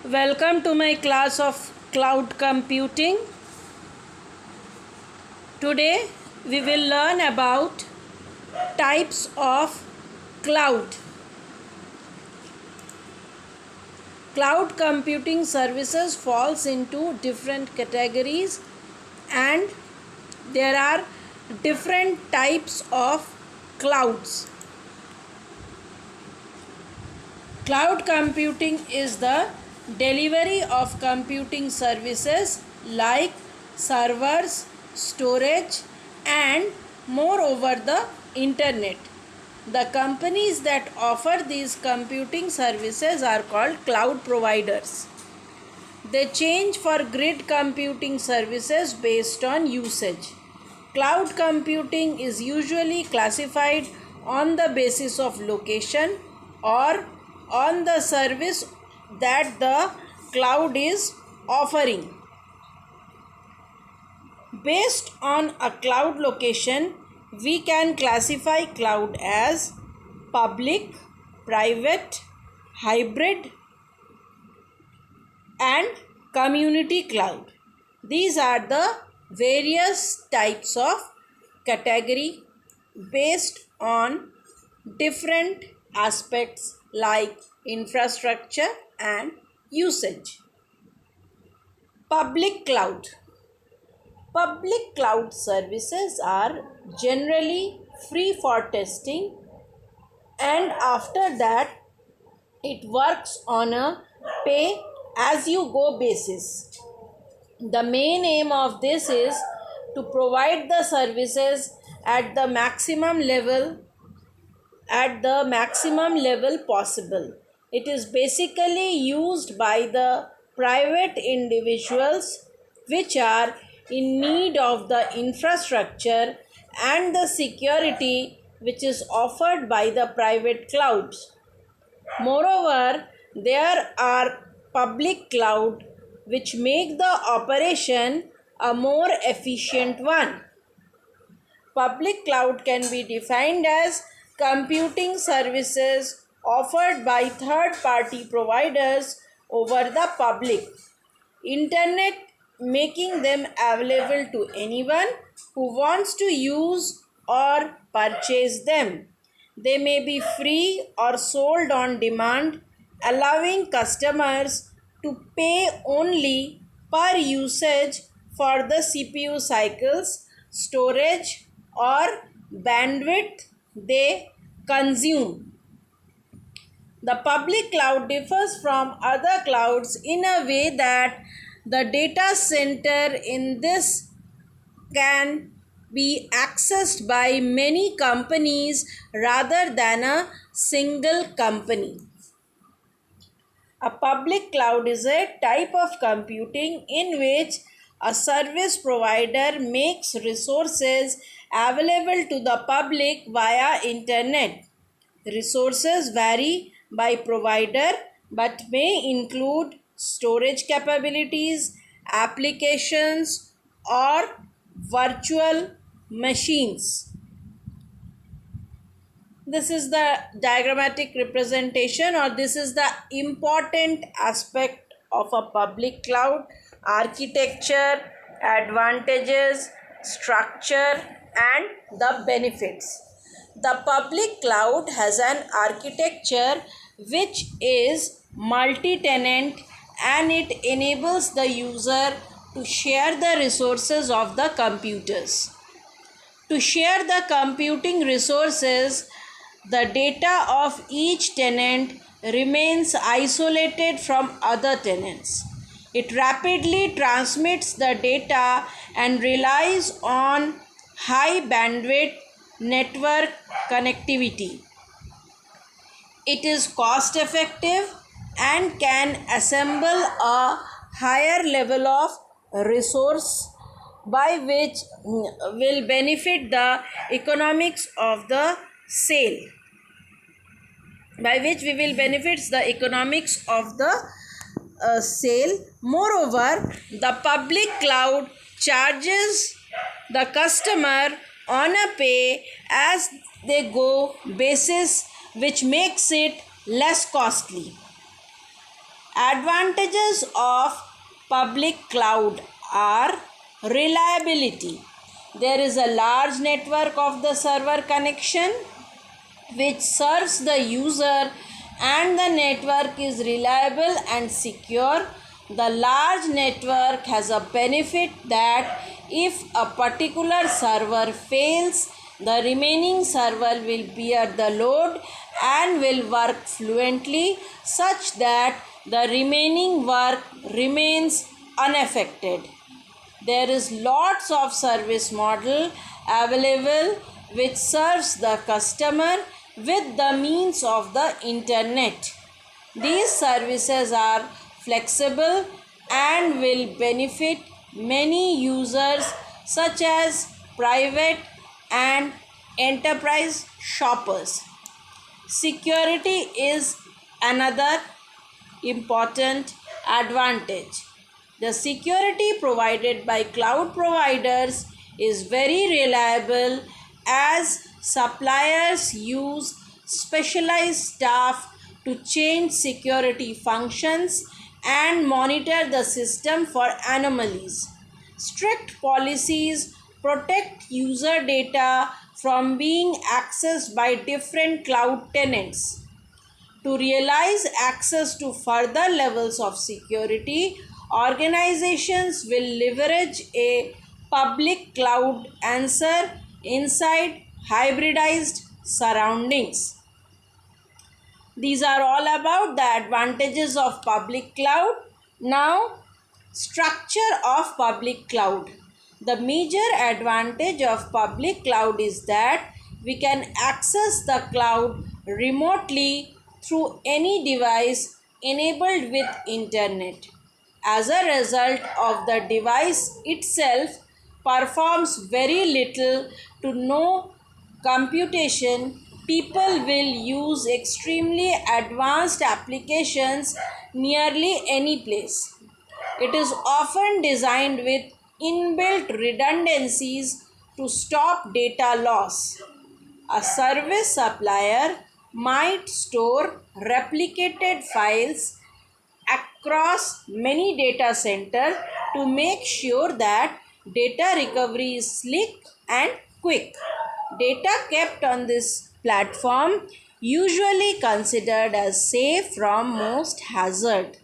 Welcome to my class of cloud computing. Today we will learn about types of cloud. Cloud computing services falls into different categories and there are different types of clouds. Cloud computing is the delivery of computing services like servers, storage, and moreover the internet. The companies that offer these computing services are called cloud providers. They change for grid computing services based on usage. Cloud computing is usually classified on the basis of location or on the service that the cloud is offering. Based on a cloud location, we can classify cloud as public, private, hybrid, and community cloud. These are the various types of category based on different aspects like infrastructure and usage. Public cloud. Public cloud services are generally free for testing, and after that it works on a pay as you go basis. The main aim of this is to provide the services at the maximum level possible. It is basically used by the private individuals which are in need of the infrastructure and the security which is offered by the private clouds. Moreover, there are public cloud which make the operation a more efficient one. Public cloud can be defined as computing services offered by third-party providers over the public internet, making them available to anyone who wants to use or purchase them. They may be free or sold on demand, allowing customers to pay only per usage for the CPU cycles, storage, or bandwidth they consume. The public cloud differs from other clouds in a way that the data center in this can be accessed by many companies rather than a single company. A public cloud is a type of computing in which a service provider makes resources available to the public via internet. Resources vary by provider but may include storage capabilities, applications, or virtual machines. This is the diagrammatic representation, or this is the important aspect of a public cloud: architecture, advantages, structure, and the benefits. The public cloud has an architecture which is multi-tenant and it enables the user to share the resources of the computers. To share the computing resources, the data of each tenant remains isolated from other tenants. It rapidly transmits the data and relies on high bandwidth network connectivity. It is cost effective and can assemble a higher level of resource by which will benefit the economics of the sale, by which we will benefit the economics of the sale. Moreover, the public cloud charges the customer on a pay as they go basis, which makes it less costly. Advantages of public cloud are reliability. There is a large network of the server connection which serves the user, and the network is reliable and secure. The large network has a benefit that if a particular server fails, the remaining server will bear the load and will work fluently such that the remaining work remains unaffected. There is lots of service model available which serves the customer with the means of the internet. These services are flexible and will benefit many users such as private and enterprise shoppers. Security is another important advantage. The security provided by cloud providers is very reliable as suppliers use specialized staff to change security functions and monitor the system for anomalies. Strict policies protect user data from being accessed by different cloud tenants. To realize access to further levels of security, organizations will leverage a public cloud answer inside hybridized surroundings. These are all about the advantages of public cloud. Now, structure of public cloud. The major advantage of public cloud is that we can access the cloud remotely through any device enabled with internet. As a result of the device itself performs very little to no computation, people will use extremely advanced applications nearly any place. It is often designed with inbuilt redundancies to stop data loss. A service supplier might store replicated files across many data centers to make sure that data recovery is slick and quick. Data kept on this platform usually considered as safe from most hazard.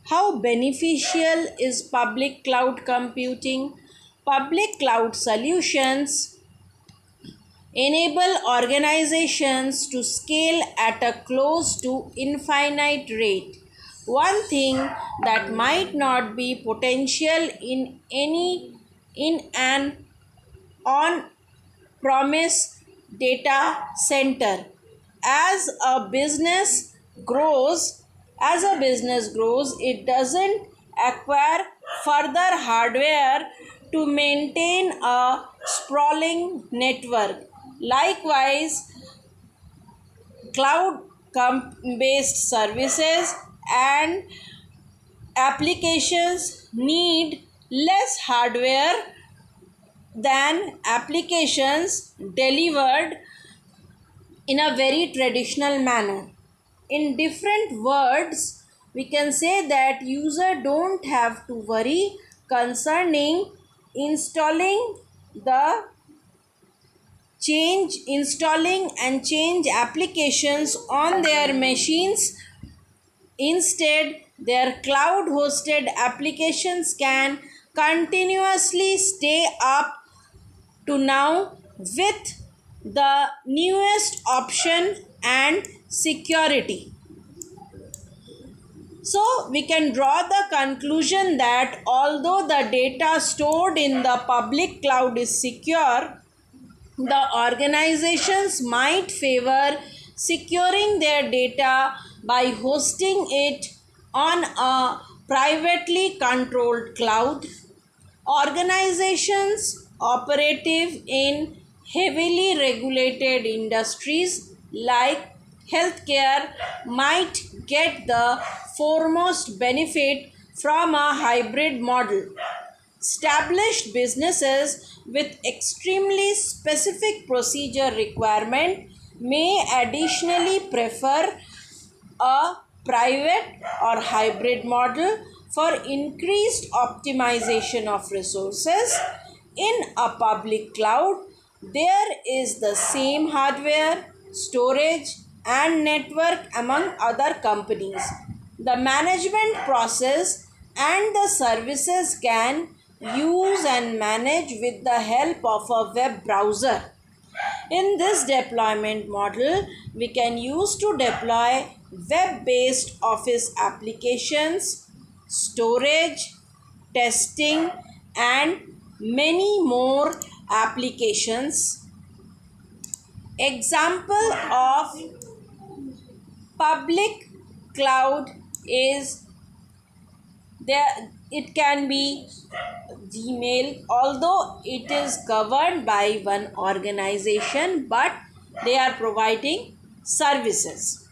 How beneficial is public cloud computing? Public cloud solutions enable organizations to scale at a close to infinite rate. One thing that might not be potential in an on promise data center. As a business grows, it doesn't acquire further hardware to maintain a sprawling network. Likewise, cloud based services and applications need less hardware than applications delivered in a very traditional manner. In different words, we can say that user don't have to worry concerning installing the installing and change applications on their machines. Instead, their cloud hosted applications can continuously stay up to now with the newest option and security. So, we can draw the conclusion that although the data stored in the public cloud is secure, the organizations might favor securing their data by hosting it on a privately controlled cloud. Organizations operative in heavily regulated industries like healthcare might get the foremost benefit from a hybrid model. Established businesses with extremely specific procedure requirement may additionally prefer a private or hybrid model for increased optimization of resources. In a public cloud, there is the same hardware, storage, and network among other companies. The management process and the services can use and manage with the help of a web browser. In this deployment model, we can use to deploy web-based office applications, storage, testing, and many more applications. Example of public cloud is there. It can be Gmail, although it is governed by one organization, but they are providing services.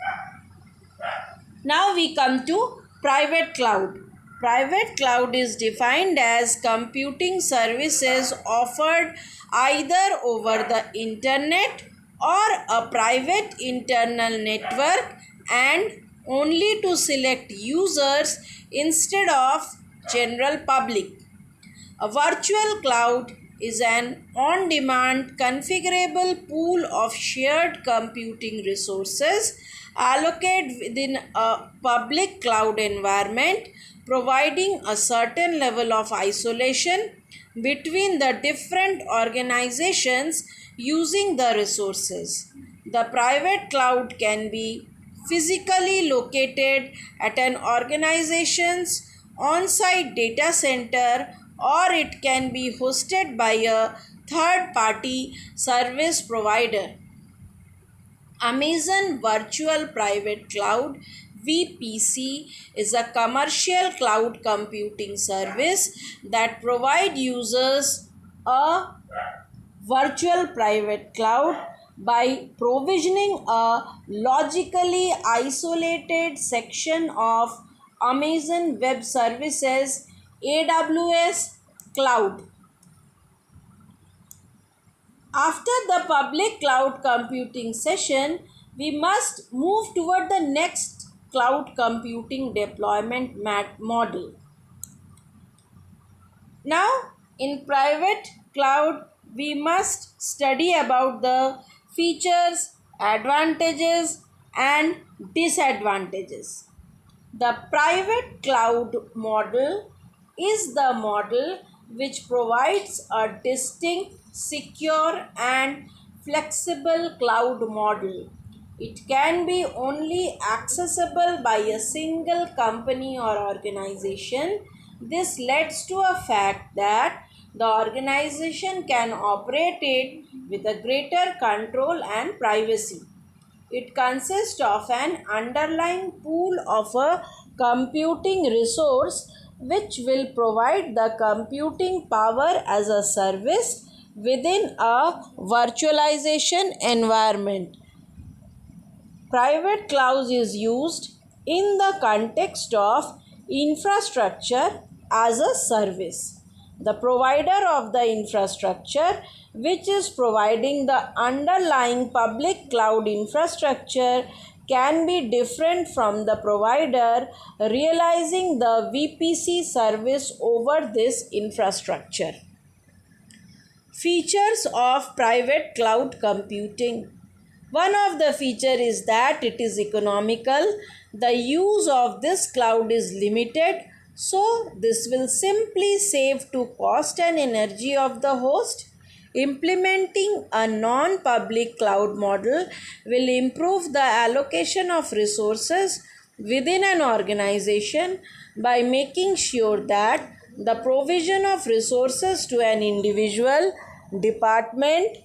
Now we come to private cloud. Private cloud is defined as computing services offered either over the internet or a private internal network and only to select users instead of general public. A virtual cloud is an on-demand configurable pool of shared computing resources allocated within a public cloud environment, providing a certain level of isolation between the different organizations using the resources. The private cloud can be physically located at an organization's on-site data center, or it can be hosted by a third-party service provider. Amazon Virtual Private Cloud VPC is a commercial cloud computing service that provides users a virtual private cloud by provisioning a logically isolated section of Amazon Web Services AWS cloud. After the public cloud computing session, we must move toward the next cloud computing deployment model. Now, in private cloud, we must study about the features, advantages, and disadvantages. The private cloud model is the model which provides a distinct, secure, and flexible cloud model. It can be only accessible by a single company or organization. This leads to a fact that the organization can operate it with a greater control and privacy. It consists of an underlying pool of a computing resource which will provide the computing power as a service within a virtualization environment. Private cloud is used in the context of infrastructure as a service. The provider of the infrastructure, which is providing the underlying public cloud infrastructure, can be different from the provider realizing the VPC service over this infrastructure. Features of private cloud computing. One of the features is that it is economical. The use of this cloud is limited, so this will simply save to cost and energy of the host. Implementing a non-public cloud model will improve the allocation of resources within an organization by making sure that the provision of resources to an individual, department,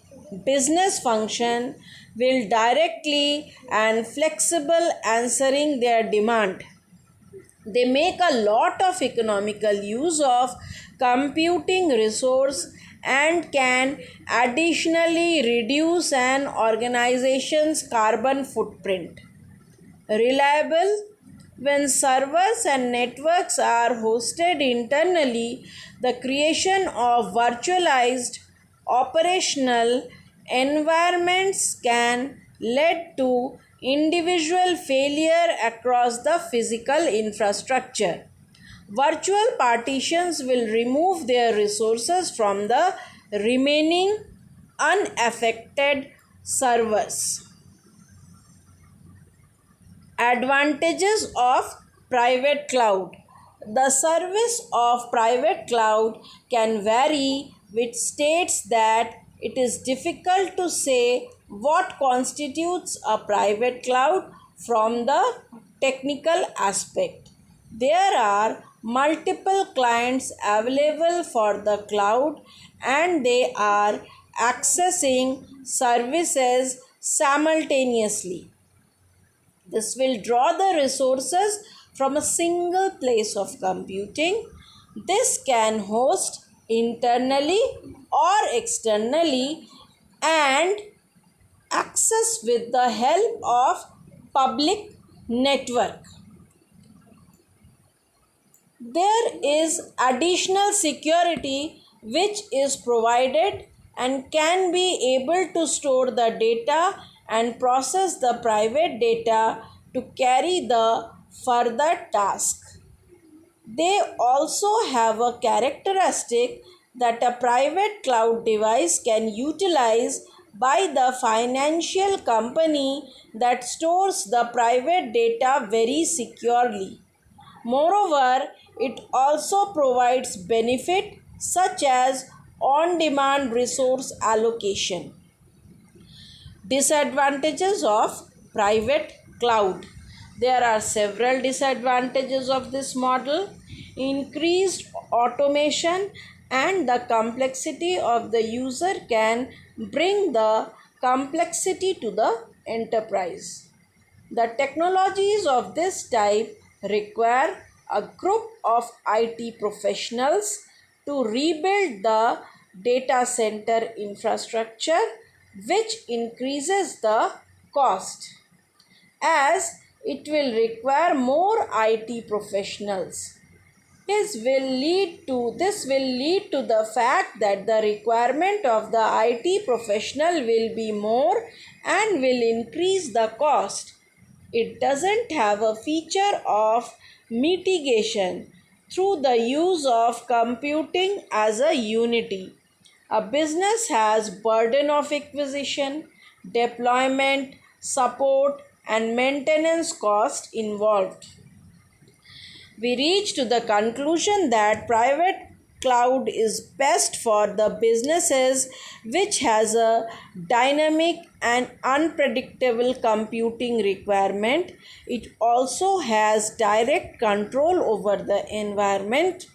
business function will directly and flexible answering their demand. They make a lot of economical use of computing resource and can additionally reduce an organization's carbon footprint. Reliable. When servers and networks are hosted internally, the creation of virtualized operational environments can lead to individual failure across the physical infrastructure. Virtual partitions will remove their resources from the remaining unaffected servers. Advantages of private cloud. The service of private cloud can vary, which states that it is difficult to say what constitutes a private cloud from the technical aspect. There are multiple clients available for the cloud and they are accessing services simultaneously. This will draw the resources from a single place of computing. This can host internally or externally and access with the help of public network. There is additional security which is provided and can be able to store the data and process the private data to carry the further task. They also have a characteristic that a private cloud device can utilize by the financial company that stores the private data very securely. Moreover, it also provides benefit such as on-demand resource allocation. Disadvantages of private cloud. There are several disadvantages of this model. Increased automation and the complexity of the user can bring the complexity to the enterprise. The technologies of this type require a group of IT professionals to rebuild the data center infrastructure, which increases the cost as it will require more IT professionals. This will lead to the fact that the requirement of the IT professional will be more and will increase the cost. It doesn't have a feature of mitigation through the use of computing as a unity. A business has burden of acquisition, deployment, support and maintenance cost involved. We reach to the conclusion that private cloud is best for the businesses which has a dynamic and unpredictable computing requirement. It also has direct control over the environment.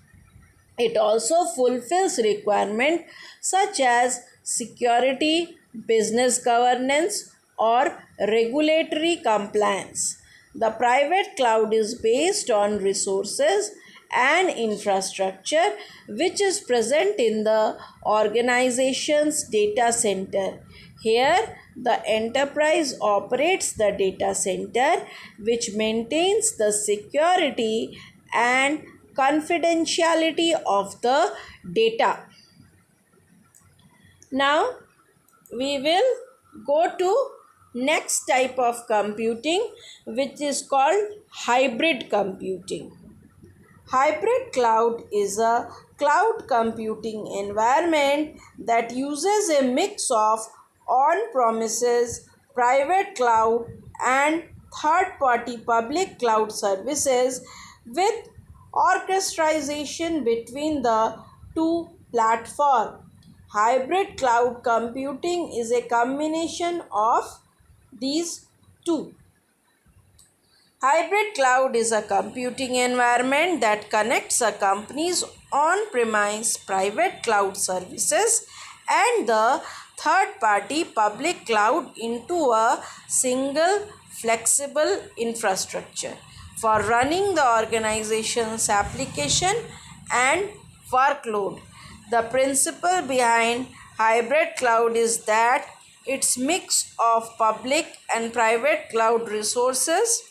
It also fulfills requirements such as security, business governance, or regulatory compliance. The private cloud is based on resources and infrastructure which is present in the organization's data center. Here, the enterprise operates the data center which maintains the security and confidentiality of the data. Now, we will go to next type of computing which is called hybrid computing. Hybrid cloud is a cloud computing environment that uses a mix of on-premises, private cloud and third-party public cloud services with orchestration between the two platforms. Hybrid cloud computing is a combination of these two. Hybrid cloud is a computing environment that connects a company's on-premise private cloud services and the third-party public cloud into a single flexible infrastructure for running the organization's application and workload. The principle behind hybrid cloud is that it's mix of public and private cloud resources.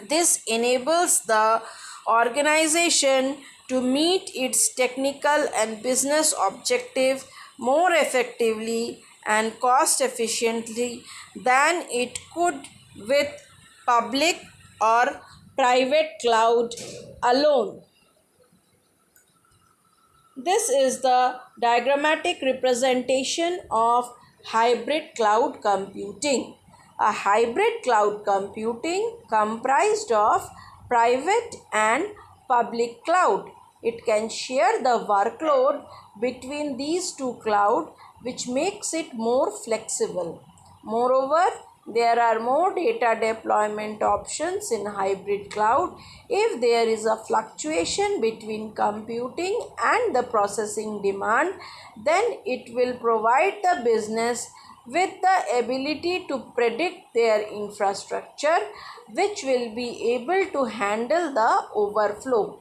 This enables the organization to meet its technical and business objectives more effectively and cost efficiently than it could with public or private cloud alone. This is the diagrammatic representation of hybrid cloud computing. A hybrid cloud computing comprised of private and public cloud. It can share the workload between these two clouds, which makes it more flexible. Moreover, there are more data deployment options in hybrid cloud. If there is a fluctuation between computing and the processing demand, then it will provide the business with the ability to predict their infrastructure, which will be able to handle the overflow.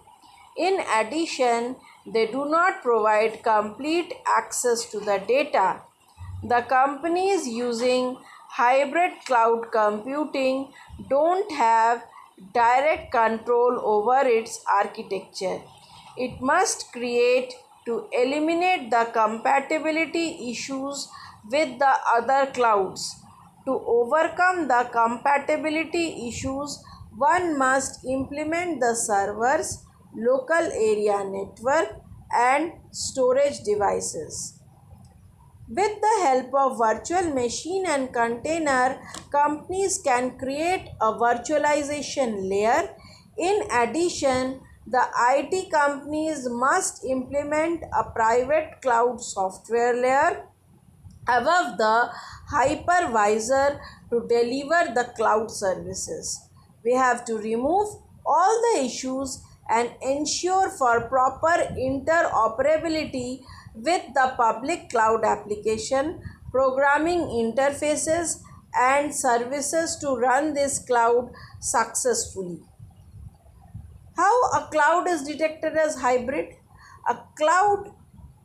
In addition, they do not provide complete access to the data. The companies using hybrid cloud computing don't have direct control over its architecture. It must create to eliminate the compatibility issues with the other clouds. To overcome the compatibility issues, one must implement the servers, local area network, and storage devices. With the help of virtual machine and container, companies can create a virtualization layer. In addition, the IT companies must implement a private cloud software layer above the hypervisor to deliver the cloud services. We have to remove all the issues and ensure for proper interoperability with the public cloud application, programming interfaces, and services to run this cloud successfully. How a cloud is detected as hybrid? A cloud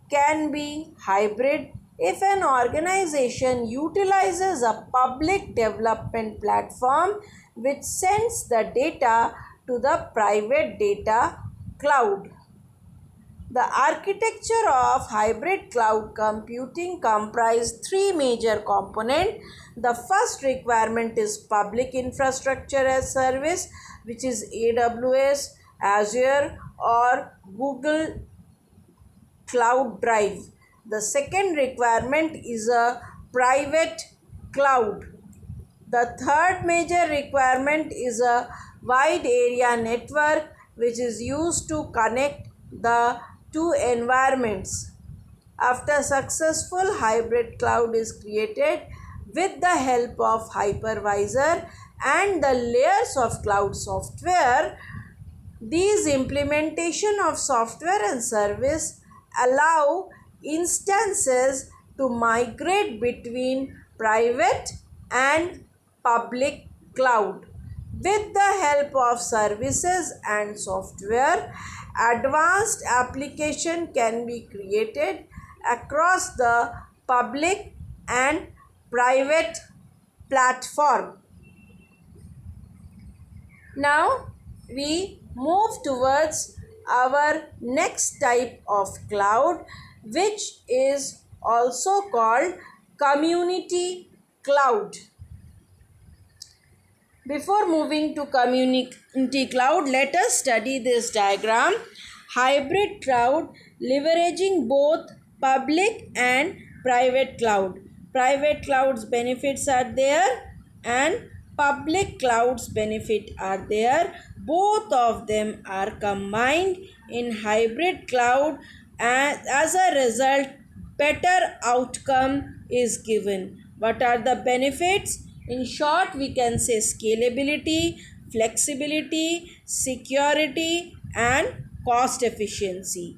can be hybrid if an organization utilizes a public development platform which sends the data to the private data cloud. The architecture of hybrid cloud computing comprises three major components. The first requirement is public infrastructure as service, which is AWS, Azure, or Google Cloud Drive. The second requirement is a private cloud. The third major requirement is a wide area network, which is used to connect the two environments. After successful hybrid cloud is created with the help of hypervisor and the layers of cloud software, these implementation of software and service allow instances to migrate between private and public cloud. With the help of services and software, advanced application can be created across the public and private platform. Now we move towards our next type of cloud, which is also called community cloud. Before moving to community cloud, let us study this diagram. Hybrid cloud leveraging both public and private cloud. Private cloud's benefits are there and public cloud's benefit are there. Both of them are combined in hybrid cloud, and as a result better outcome is given. What are the benefits? In short, we can say scalability, flexibility, security, and cost efficiency.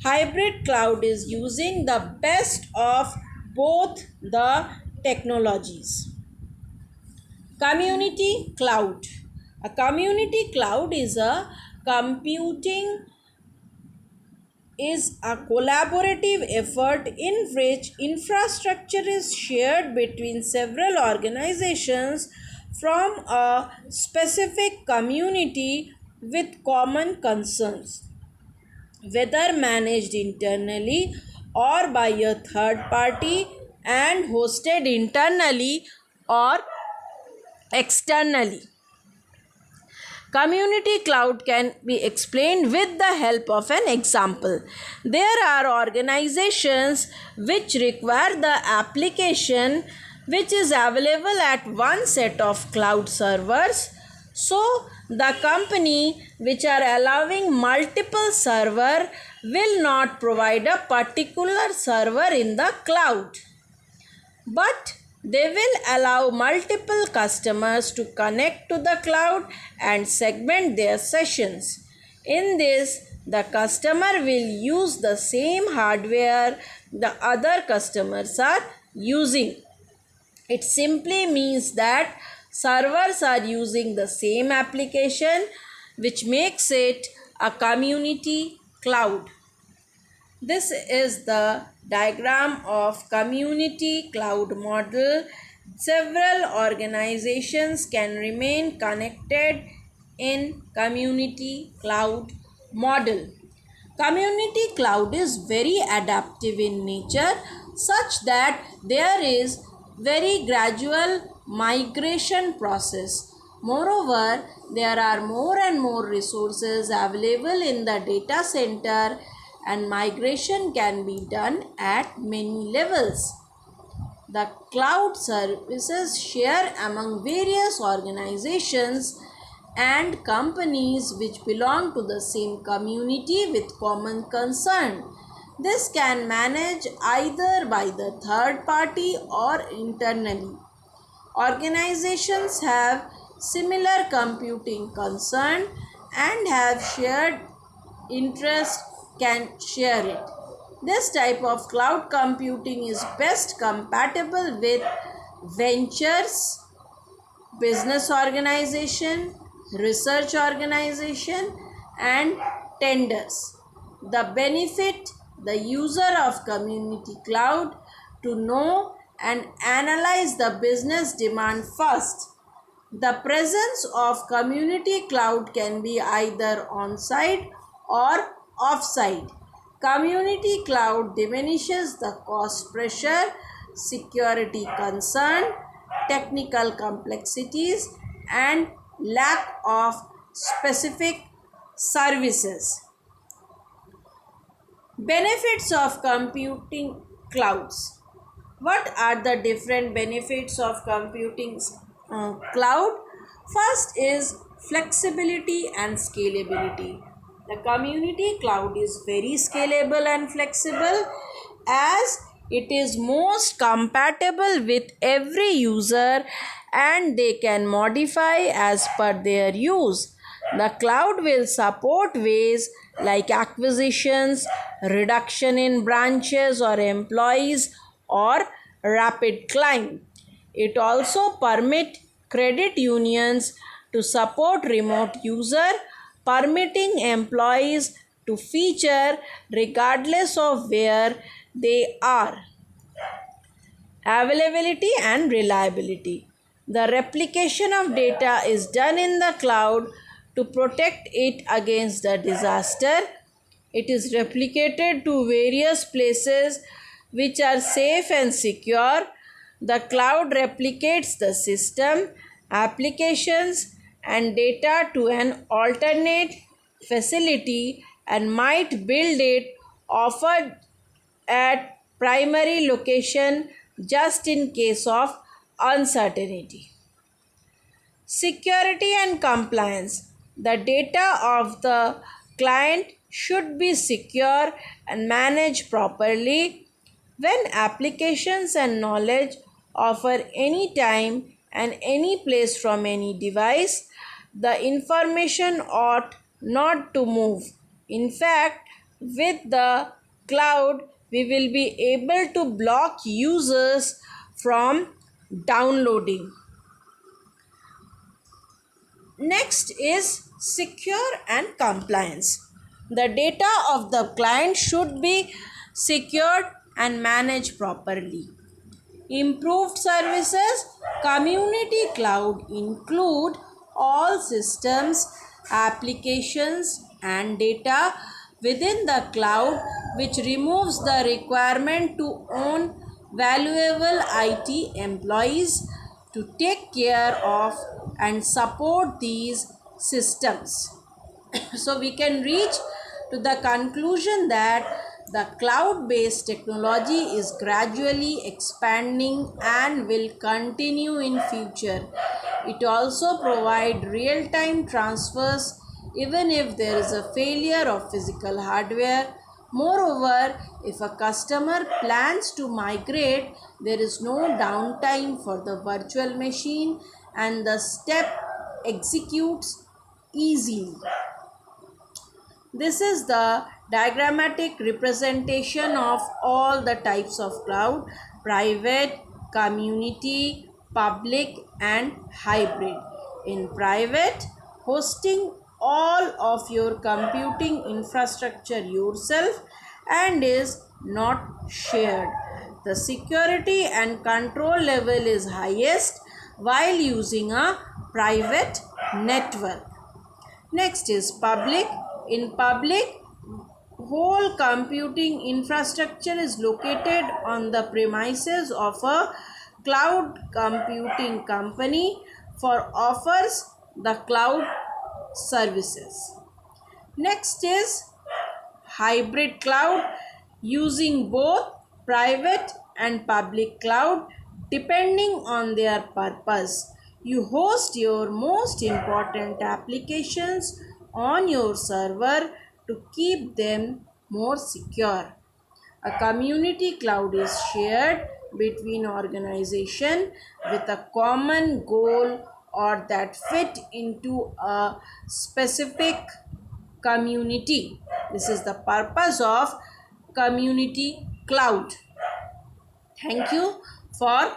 Hybrid cloud is using the best of both the technologies. Community cloud. A community cloud is a computing is a collaborative effort in which infrastructure is shared between several organizations from a specific community with common concerns, whether managed internally or by a third party and hosted internally or externally. Community cloud can be explained with the help of an example. There are organizations which require the application which is available at one set of cloud servers. So, the company which are allowing multiple server will not provide a particular server in the cloud, but they will allow multiple customers to connect to the cloud and segment their sessions. In this, the customer will use the same hardware the other customers are using. It simply means that servers are using the same application, which makes it a community cloud. This is the diagram of community cloud model. Several organizations can remain connected in community cloud model. Community cloud is very adaptive in nature, such that there is very gradual migration process. Moreover, there are more and more resources available in the data center, and migration can be done at many levels. The cloud services share among various organizations and companies which belong to the same community with common concern. This can manage either by the third party or internally. Organizations have similar computing concern and have shared interest can share it. This type of cloud computing is best compatible with ventures, business organization, research organization, and tenders. The benefit the user of community cloud to know and analyze the business demand first. The presence of community cloud can be either on-site or off-site. Community cloud diminishes the cost pressure, security concern, technical complexities, and lack of specific services. Benefits of computing clouds. What are the different benefits of computing cloud? First is flexibility and scalability. The community cloud is very scalable and flexible, as it is most compatible with every user and they can modify as per their use. The cloud will support ways like acquisitions, reduction in branches or employees, or rapid climb. It also permits credit unions to support remote user, permitting employees to feature regardless of where they are. Availability and reliability. The replication of data is done in the cloud to protect it against the disaster. It is replicated to various places which are safe and secure. The cloud replicates the system, applications, and data to an alternate facility and might build it offered at primary location just in case of uncertainty. Security and compliance. The data of the client should be secure and managed properly. When applications and knowledge offer any time and any place from any device, the information ought not to move. In fact, with the cloud, we will be able to block users from downloading. Next is secure and compliance. The data of the client should be secured and managed properly. Improved services. Community cloud include all systems, applications, and data within the cloud, which removes the requirement to own valuable IT employees. to take care of and support these systems. So we can reach to the conclusion that the cloud based technology is gradually expanding and will continue in future. It also provide real time transfers even if there is a failure of physical hardware. Moreover, if a customer plans to migrate, there is no downtime for the virtual machine and the step executes easily. This is the diagrammatic representation of all the types of cloud: private, community, public, and hybrid. In private, hosting all of your computing infrastructure yourself and is not shared. The security and control level is highest while using a private network. Next is public. In public, whole computing infrastructure is located on the premises of a cloud computing company for offers the cloud services. Next is hybrid cloud, using both private and public cloud depending on their purpose. You host your most important applications on your server to keep them more secure. A community cloud is shared between organizations with a common goal or that fit into a specific community. This is the purpose of community cloud. Thank you for